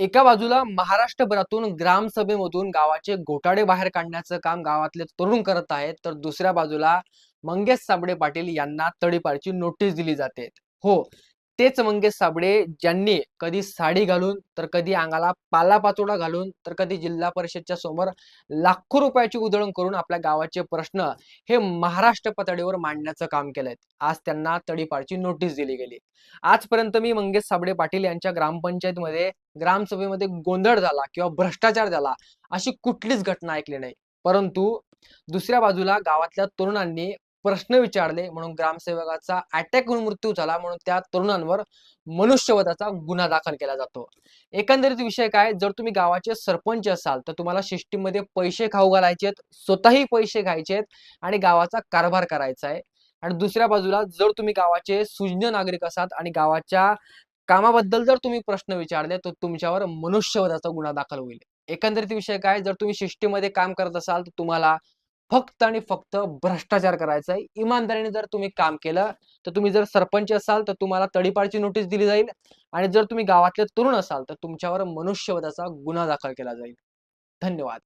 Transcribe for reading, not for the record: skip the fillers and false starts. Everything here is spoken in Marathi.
एका बाजूला महाराष्ट्रभरातून ग्रामसभेमधून गावाचे घोटाळे बाहेर काढण्याचं काम गावातले तरुण करत आहेत, तर दुसऱ्या बाजूला मंगेश साबळे पाटील यांना तडीपारची नोटीस दिली जाते. हो, तेच मंगेश साबळे ज्यांनी कधी साडी घालून, तर कधी अंगाला पालापाचोळा घालून, तर कधी जिल्हा परिषदच्या समोर लाखो रुपयाची उधळण करून आपल्या गावाचे प्रश्न हे महाराष्ट्र पातळीवर मांडण्याचं काम केलंय. आज त्यांना तडीपारची नोटीस दिली गेली. आजपर्यंत मी मंगेश साबळे पाटील यांच्या ग्रामपंचायतमध्ये ग्रामसभेमध्ये गोंधळ झाला किंवा भ्रष्टाचार झाला अशी कुठलीच घटना ऐकली नाही. परंतु दुसऱ्या बाजूला गावातल्या तरुणांनी प्रश्न विचारले म्हणून ग्रामसेवकाचा अटॅक होऊन मृत्यू झाला म्हणून त्या तरुणांवर मनुष्यवधाचा गुन्हा दाखल केला जातो. एकंदरीत विषय काय, जर तुम्ही गावाचे सरपंच असाल तर तुम्हाला सिस्टीममध्ये पैसे खाऊ घालायचे, स्वतःही पैसे खायचे आणि गावाचा कारभार करायचा आहे. आणि दुसऱ्या बाजूला जर तुम्ही गावाचे सुज्ञ नागरिक असाल आणि गावाच्या कामाबद्दल जर तुम्ही प्रश्न विचारले तर तुमच्यावर मनुष्यवधाचा गुन्हा दाखल होईल. एकंदरीत विषय काय, जर तुम्ही शिस्तीमध्ये काम करत असाल तर तुम्हाला फक्त आणि फक्त भ्रष्टाचार करायचा आहे. इमानदारीने जर तुम्ही काम केलं तर तुम्ही जर सरपंच असाल तर तुम्हाला तडीपारची नोटीस दिली जाईल आणि जर तुम्ही गावातले तरुण असाल तर तुमच्यावर मनुष्यवधाचा गुन्हा दाखल केला जाईल. धन्यवाद.